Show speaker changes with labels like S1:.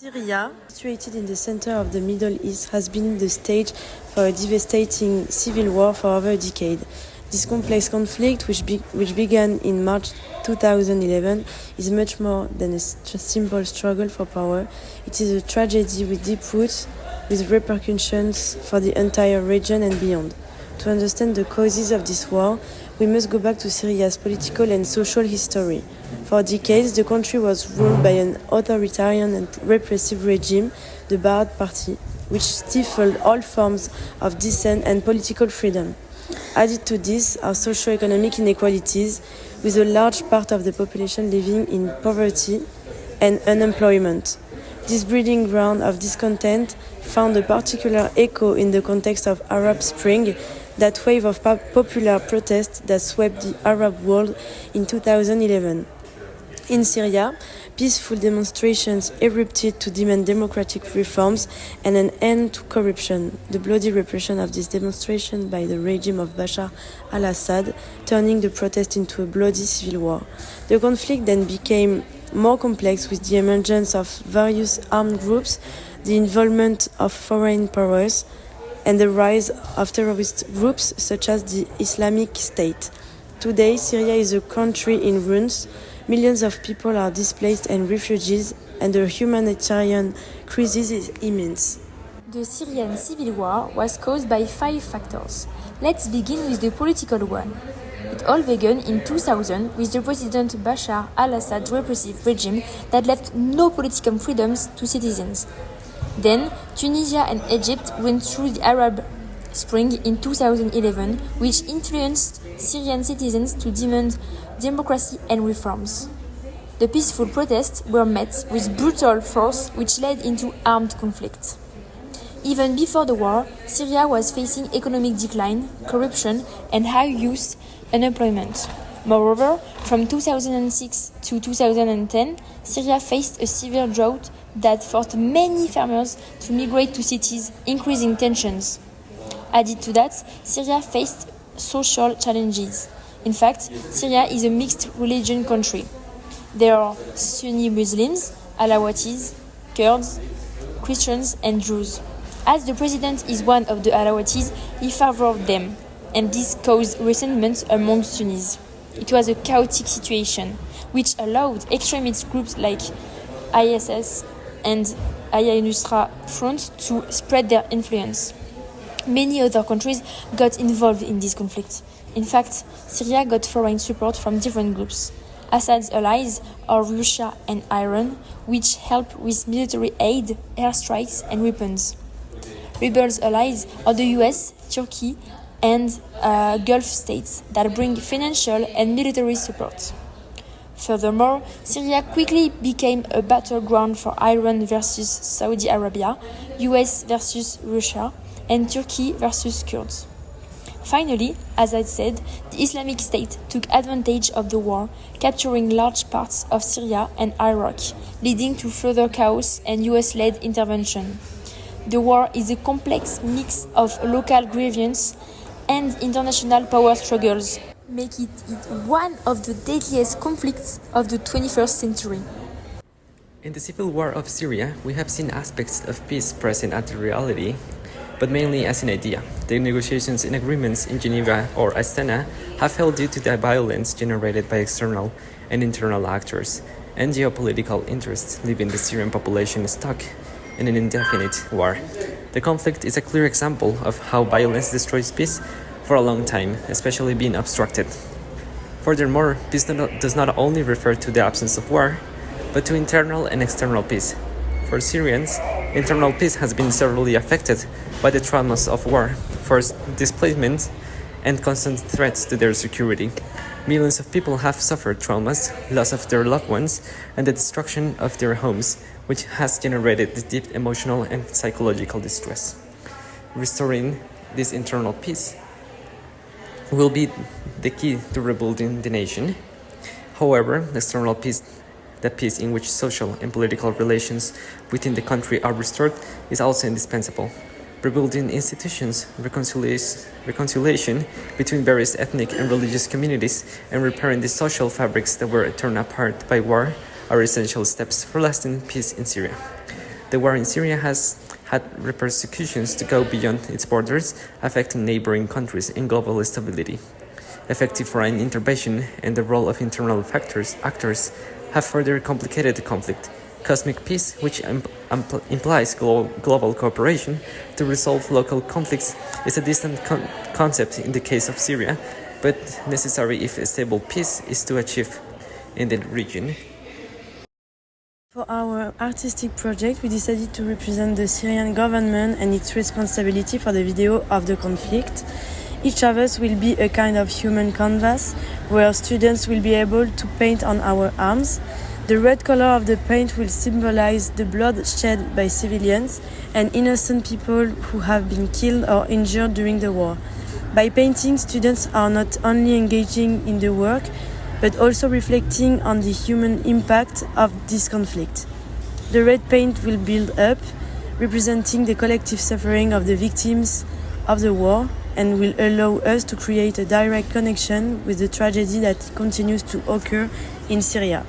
S1: Syria, situated in the center of the Middle East, has been the stage for a devastating civil war for over a decade. This complex conflict, which began in March 2011, is much more than a simple struggle for power. It is a tragedy with deep roots, with repercussions for the entire region and beyond. To understand the causes of this war, we must go back to Syria's political and social history. For decades, the country was ruled by an authoritarian and repressive regime, the Ba'ath Party, which stifled all forms of dissent and political freedom. Added to this are socio-economic inequalities, with a large part of the population living in poverty and unemployment. This breeding ground of discontent found a particular echo in the context of Arab Spring, that wave of popular protest that swept the Arab world in 2011. In Syria, peaceful demonstrations erupted to demand democratic reforms and an end to corruption. The bloody repression of this demonstration by the regime of Bashar al-Assad, turning the protest into a bloody civil war. The conflict then became more complex with the emergence of various armed groups, the involvement of foreign powers, and the rise of terrorist groups such as the Islamic State. Today, Syria is a country in ruins. Millions of people are displaced and refugees, and the humanitarian crisis is immense.
S2: The Syrian civil war was caused by 5 factors. Let's begin with the political one. It all began in 2000 with the President Bashar al-Assad repressive regime that left no political freedoms to citizens. Then, Tunisia and Egypt went through the Arab Spring in 2011, which influenced Syrian citizens to demand democracy and reforms. The peaceful protests were met with brutal force, which led into armed conflict. Even before the war, Syria was facing economic decline, corruption, and high youth unemployment. Moreover, from 2006 to 2010, Syria faced a severe drought that forced many farmers to migrate to cities, increasing tensions. Added to that, Syria faced social challenges. In fact, Syria is a mixed religion country. There are Sunni Muslims, Alawites, Kurds, Christians, and Jews. As the president is one of the Alawites, he favored them, and this caused resentment among Sunnis. It was a chaotic situation, which allowed extremist groups like ISS and Al-Nusra Front to spread their influence. Many other countries got involved in this conflict. In fact, Syria got foreign support from different groups. Assad's allies are Russia and Iran, which help with military aid, airstrikes, and weapons. Rebels' allies are the US, Turkey, and Gulf states that bring financial and military support. Furthermore, Syria quickly became a battleground for Iran versus Saudi Arabia, US versus Russia, and Turkey versus Kurds. Finally, as I said, the Islamic State took advantage of the war, capturing large parts of Syria and Iraq, leading to further chaos and US-led intervention. The war is a complex mix of local grievances and international power struggles, making it one of the deadliest conflicts of the 21st century.
S3: In the civil war of Syria, we have seen aspects of peace present as a reality, but mainly as an idea. The negotiations and agreements in Geneva or Astana have failed due to the violence generated by external and internal actors, and geopolitical interests, leaving the Syrian population stuck in an indefinite war. The conflict is a clear example of how violence destroys peace for a long time, especially being obstructed. Furthermore, peace does not only refer to the absence of war, but to internal and external peace. For Syrians, internal peace has been severely affected by the traumas of war, forced displacement, and constant threats to their security. Millions of people have suffered traumas, loss of their loved ones, and the destruction of their homes, which has generated deep emotional and psychological distress. Restoring this internal peace will be the key to rebuilding the nation. However, external peace, the peace in which social and political relations within the country are restored, is also indispensable. Rebuilding institutions, reconciliation between various ethnic and religious communities, and repairing the social fabrics that were torn apart by war are essential steps for lasting peace in Syria. The war in Syria has had repercussions to go beyond its borders, affecting neighboring countries and global stability. Effective foreign intervention and the role of internal actors have further complicated the conflict. Cosmic peace, which implies global cooperation to resolve local conflicts, is a distant concept in the case of Syria, but necessary if a stable peace is to achieve in the region.
S1: For our artistic project, we decided to represent the Syrian government and its responsibility for the video of the conflict. Each of us will be a kind of human canvas, where students will be able to paint on our arms. The red color of the paint will symbolize the blood shed by civilians and innocent people who have been killed or injured during the war. By painting, students are not only engaging in the work, but also reflecting on the human impact of this conflict. The red paint will build up, representing the collective suffering of the victims of the war, and will allow us to create a direct connection with the tragedy that continues to occur in Syria.